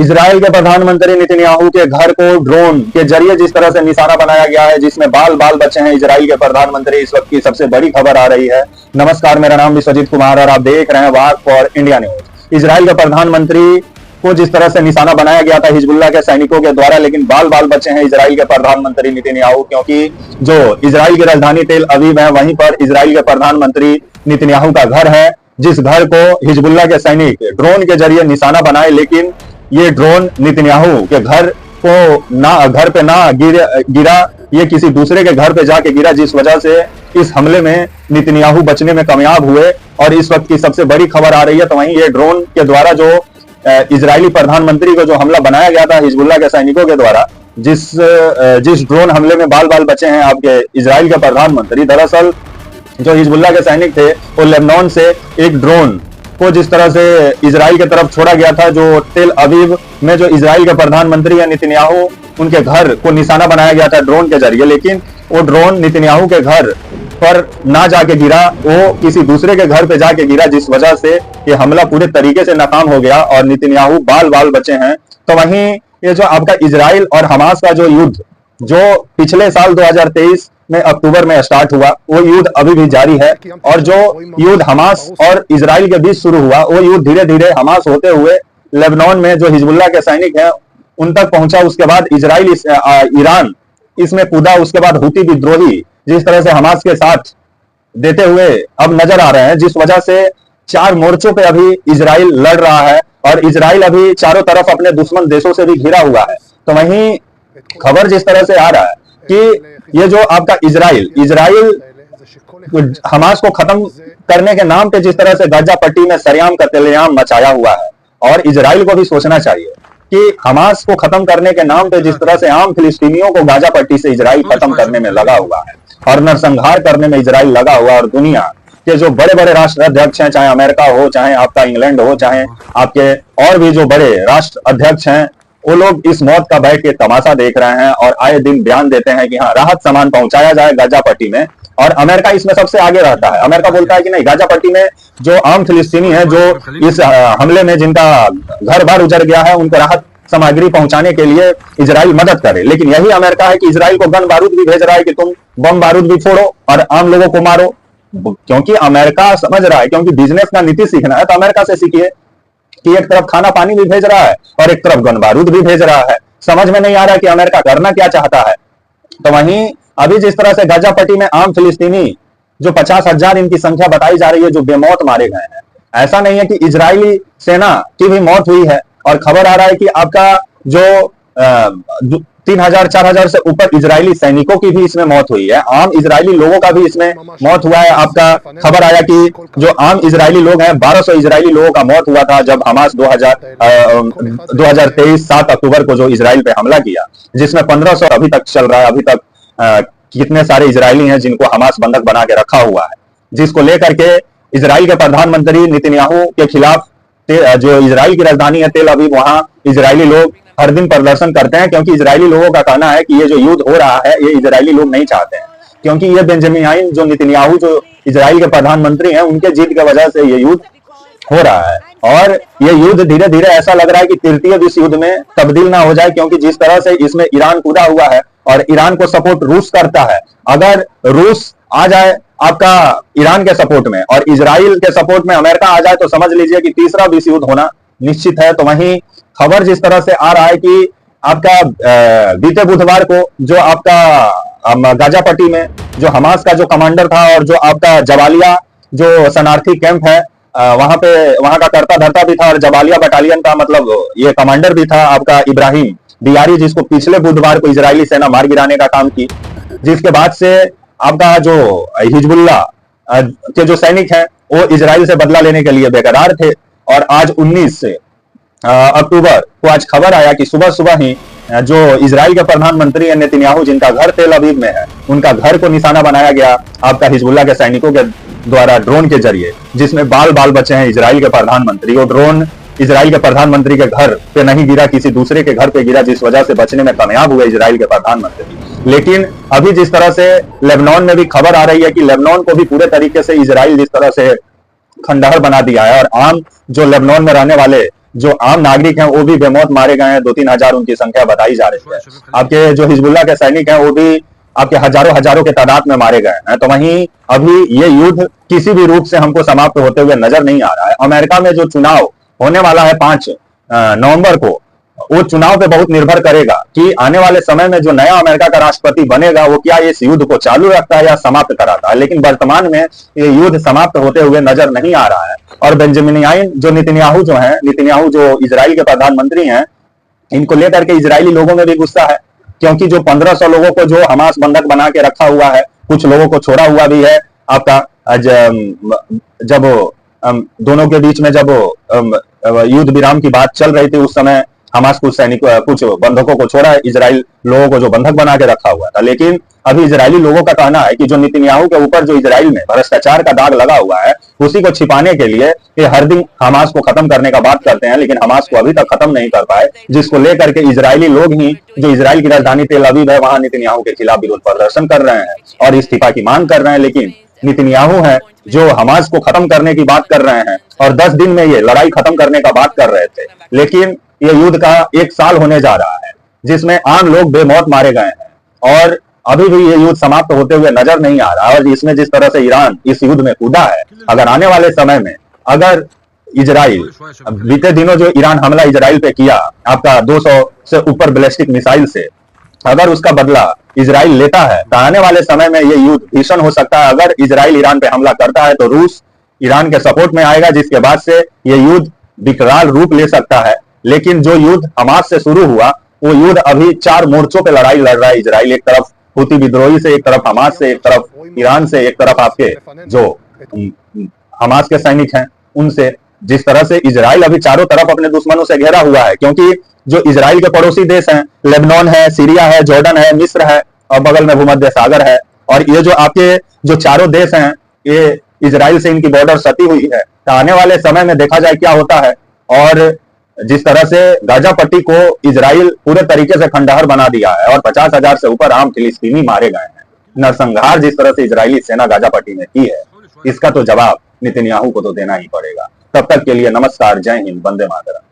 Israel के प्रधानमंत्री Netanyahu के घर को ड्रोन के जरिए जिस तरह से निशाना बनाया गया है, जिसमें बाल बाल बचे हैं इजराइल के प्रधानमंत्री, इस वक्त की सबसे बड़ी खबर आ रही है। नमस्कार, मेरा नाम विश्वजीत कुमार और आप देख रहे हैं वाक फॉर इंडिया न्यूज। इजराइल के प्रधानमंत्री को जिस तरह से निशाना बनाया गया था हिजबुल्लाह के सैनिकों के द्वारा, लेकिन बाल बाल बचे हैं इजराइल के प्रधानमंत्री नेतन्याहू, क्योंकि जो इजराइल की राजधानी तेल अवीव है वहीं पर इजराइल के प्रधानमंत्री नेतन्याहू का घर है, जिस घर को हिजबुल्लाह के सैनिक ड्रोन के जरिए निशाना बनाए। लेकिन ये ड्रोन नेतन्याहू के घर पे ना गिरा, ये किसी दूसरे के घर पे जाके गिरा, जिस वजह से इस हमले में नेतन्याहू बचने में कामयाब हुए। और इस वक्त की सबसे बड़ी खबर आ रही है, तो वहीं ये ड्रोन के द्वारा जो इजरायली प्रधानमंत्री को जो हमला बनाया गया था हिजबुल्लाह के सैनिकों के द्वारा, जिस ड्रोन हमले में बाल बाल बचे हैं आपके इजराइल के प्रधानमंत्री, दरअसल जो हिजबुल्लाह के सैनिक थे वो लेबनान से एक ड्रोन को जिस तरह से इजराइल की तरफ छोड़ा गया था, जो तेल अवीव में जो इजराइल के प्रधानमंत्री या नेतन्याहू उनके घर को निशाना बनाया गया था ड्रोन के जरिए, लेकिन वो ड्रोन नेतन्याहू के घर पर ना जाके गिरा, वो किसी दूसरे के घर पे जाके गिरा, जिस वजह से ये हमला पूरे तरीके से नाकाम हो गया और नेतन्याहू बाल बाल बचे हैं। तो वहीं ये जो आपका इजराइल और हमास का जो युद्ध जो पिछले साल 2023 में अक्टूबर में स्टार्ट हुआ, वो युद्ध अभी भी जारी है। और जो युद्ध हमास और इजराइल के बीच शुरू हुआ, वो युद्ध धीरे धीरे हमास होते हुए लेबनान में जो हिजबुल्लाह के सैनिक हैं उन तक पहुंचा। उसके बाद इजराइल ईरान इसमें कूदा। उसके बाद हुती विद्रोही जिस तरह से हमास के साथ देते हुए अब नजर आ रहे हैं, जिस वजह से 4 मोर्चों पे अभी इजराइल लड़ रहा है और इजराइल अभी चारों तरफ अपने दुश्मन देशों से भी घिरा हुआ है। तो वहीं खबर जिस तरह से आ रहा है कि ये जो आपका इजराइल हमास को खत्म करने के नाम पे जिस तरह से गाजा पट्टी में सरेआम कत्लेआम मचाया हुआ है, और इजराइल को भी सोचना चाहिए कि हमास को खत्म करने के नाम पे जिस तरह से आम फिलिस्तीनियों को गाजा पट्टी से इजराइल खत्म करने में लगा हुआ है और नरसंहार करने में इजराइल लगा हुआ। और दुनिया के जो बड़े बड़े राष्ट्र अध्यक्ष हैं, चाहे अमेरिका हो, चाहे आपका इंग्लैंड हो, चाहे आपके और भी जो बड़े राष्ट्र अध्यक्ष हैं, वो लोग इस मौत का बैठ के तमाशा देख रहे हैं और आए दिन बयान देते हैं कि हाँ, राहत सामान पहुंचाया जाए गाजा पट्टी में। और अमेरिका इसमें सबसे आगे रहता है। अमेरिका बोलता है कि नहीं, गाजा पट्टी में जो आम फिलिस्तीनी है, जो इस हमले में जिनका घर बार उजड़ गया है, उनको राहत सामग्री पहुंचाने के लिए इजराइल मदद करे। लेकिन यही अमेरिका है कि इजराइल को गन बारूद भी भेज रहा है कि तुम बम बारूद भी फोड़ो और आम लोगों को मारो, क्योंकि अमेरिका समझ रहा है, क्योंकि बिजनेस का नीति सीखना है तो अमेरिका से सीखिए कि एक तरफ खाना पानी भी भेज रहा है और एक तरफ गन बारूद भी भेज रहा है। समझ में नहीं आ रहा है कि अमेरिका करना क्या चाहता है। तो वहीं अभी जिस तरह से गाजा पट्टी में आम फिलिस्तीनी जो 50,000 इनकी संख्या बताई जा रही है जो बेमौत मारे गए हैं, ऐसा नहीं है कि इजरायली सेना की भी मौत हुई है। और खबर आ रहा है कि आपका जो 3,000 4,000 से ऊपर इजरायली सैनिकों की भी इसमें मौत हुई है। आम इजरायली लोगों का भी इसमें मौत हुआ है। आपका खबर आया कि जो आम इजरायली लोग हैं, 1200 इजरायली लोगों का मौत हुआ था जब हमास 2023 7 अक्टूबर को जो इजराइल पे हमला किया, जिसमें 1500 अभी तक चल रहा है। अभी तक कितने सारे इजरायली हैं जिनको हमास बंधक बना के रखा हुआ है, जिसको लेकर के इजराइल के प्रधानमंत्री नेतन्याहू के खिलाफ जो इजराइल की राजधानी है तेल अवीव, वहां इजरायली लोग हर दिन प्रदर्शन करते हैं, क्योंकि इजरायली लोगों का कहना है कि ये जो युद्ध हो रहा है ये इजरायली लोग नहीं चाहते हैं, क्योंकि ये बेंजामिन जो नेतन्याहू जो इजराइल के प्रधानमंत्री हैं उनके जीत की वजह से ये युद्ध हो रहा है। और ये युद्ध धीरे धीरे ऐसा लग रहा है कि तृतीय विश्व युद्ध में तब्दील ना हो जाए, क्योंकि जिस तरह से इसमें ईरान कूदा हुआ है और ईरान को सपोर्ट रूस करता है, अगर रूस आ जाए आपका ईरान के सपोर्ट में और इजराइल के सपोर्ट में अमेरिका आ जाए, तो समझ लीजिए कि तीसरा विश्व युद्ध होना निश्चित है। तो वहीं खबर जिस तरह से आ रहा है कि आपका बीते बुधवार को जो आपका गाजा पट्टी में जो हमास का जो कमांडर था और जो आपका जबालिया जो शरणार्थी कैंप है, वहां का करता धरता भी था और जबालिया बटालियन का मतलब ये कमांडर भी था आपका इब्राहिम दियारी, जिसको पिछले बुधवार को इजरायली सेना मार गिराने का काम की, जिसके बाद से आपका जो हिजबुल्लाह के जो सैनिक हैं वो इजराइल से बदला लेने के लिए बेकरार थे। और आज 19 अक्टूबर को आज खबर आया कि सुबह सुबह ही जो इजराइल के प्रधानमंत्री नेतन्याहू जिनका घर तेल अवीव में है, उनका घर को निशाना बनाया गया आपका हिजबुल्लाह के सैनिकों के द्वारा ड्रोन के जरिए, जिसमें बाल बाल बचे हैं इजराइल के प्रधानमंत्री। वो ड्रोन इजराइल के प्रधानमंत्री के घर पे नहीं गिरा, किसी दूसरे के घर पे गिरा, जिस वजह से बचने में कामयाब हुए इजराइल के प्रधानमंत्री। लेकिन अभी जिस तरह से लेबनान में भी खबर आ रही है कि लेबनान को भी पूरे तरीके से इजराइल जिस तरह से खंडहर बना दिया है और आम जो लेबनान में रहने वाले जो आम नागरिक हैं वो भी बेमौत मारे गए हैं। 2-3 हजार उनकी संख्या बताई जा रही है। आपके जो हिजबुल्लाह के सैनिक हैं वो भी आपके हजारों हजारों के तादाद में मारे गए हैं। तो वहीं अभी ये युद्ध किसी भी रूप से हमको समाप्त होते हुए नजर नहीं आ रहा है। अमेरिका में जो चुनाव होने वाला है 5 नवंबर को, वो चुनाव पे बहुत निर्भर करेगा कि आने वाले समय में जो नया अमेरिका का राष्ट्रपति बनेगा वो क्या इस युद्ध को चालू रखता है या समाप्त कराता है। लेकिन वर्तमान में ये युद्ध समाप्त होते हुए नजर नहीं आ रहा है। और बेंजामिन जो नेतन्याहू जो इजराइल के प्रधानमंत्री हैं, इनको लेकर के इजरायली लोगों में भी गुस्सा है, क्योंकि जो 1500 लोगों को जो हमास बंधक बना के रखा हुआ है, कुछ लोगों को छोड़ा हुआ भी है। आपका जब दोनों के बीच में जब युद्ध विराम की बात चल रही थी उस समय हमास कुछ बंधकों को छोड़ा है, इजराइल लोगों को जो बंधक बना के रखा हुआ था। लेकिन अभी इजरायली लोगों का कहना है कि जो नेतन्याहू के ऊपर जो इजराइल में भ्रष्टाचार का दाग लगा हुआ है, उसी को छिपाने के लिए ये हर दिन हमास को खत्म करने का बात करते हैं, लेकिन हमास को अभी तक खत्म नहीं कर पाए, जिसको लेकर के इजरायली लोग ही जो इजराइल की राजधानी तेल अवीव है वहां नेतन्याहू के खिलाफ विरोध प्रदर्शन कर रहे हैं और इस्तीफा की मांग कर रहे हैं। लेकिन नेतन्याहू है जो हमास को खत्म करने की बात कर रहे हैं और 10 दिन में ये लड़ाई खत्म करने का बात कर रहे थे, लेकिन ये युद्ध का 1 साल होने जा रहा है जिसमें आम लोग बेमौत मारे गए हैं और अभी भी ये युद्ध समाप्त होते हुए नजर नहीं आ रहा। और इसमें जिस तरह से ईरान इस युद्ध में कूदा है, अगर आने वाले समय में अगर इजराइल बीते दिनों जो ईरान हमला इजराइल पे किया आपका 200 से ऊपर बैलिस्टिक मिसाइल से, अगर उसका बदला इजराइल लेता है तो आने वाले समय में ये युद्ध भीषण हो सकता है। अगर इजराइल ईरान पे हमला करता है तो रूस ईरान के सपोर्ट में आएगा, जिसके बाद से ये युद्ध विकराल रूप ले सकता है। लेकिन जो युद्ध हमास से शुरू हुआ वो युद्ध अभी 4 मोर्चों पे लड़ाई लड़ रहा है इजराइल। एक तरफ हुती विद्रोही से, एक तरफ हमास से, एक तरफ ईरान से, एक तरफ आपके जो हमास के सैनिक हैं उनसे। जिस तरह से इजराइल अभी चारों तरफ अपने दुश्मनों से घेरा हुआ है, क्योंकि जो इजराइल के पड़ोसी देश हैं, लेबनान है, सीरिया है, जॉर्डन है, मिस्र है और बगल में भूमध्य सागर है। और ये जो आपके जो चारों देश हैं ये इजराइल से इनकी बॉर्डर सटी हुई है। तो आने वाले समय में देखा जाए क्या होता है। और जिस तरह से गाजा पट्टी को इजराइल पूरे तरीके से खंडहर बना दिया है और 50,000 से ऊपर आम फिलिस्तीनी मारे गए हैं, नरसंहार जिस तरह से इजरायली सेना गाजा पट्टी में की है, इसका तो जवाब नेतन्याहू को तो देना ही पड़ेगा। तब तक के लिए नमस्कार, जय हिंद, वंदे मातरम।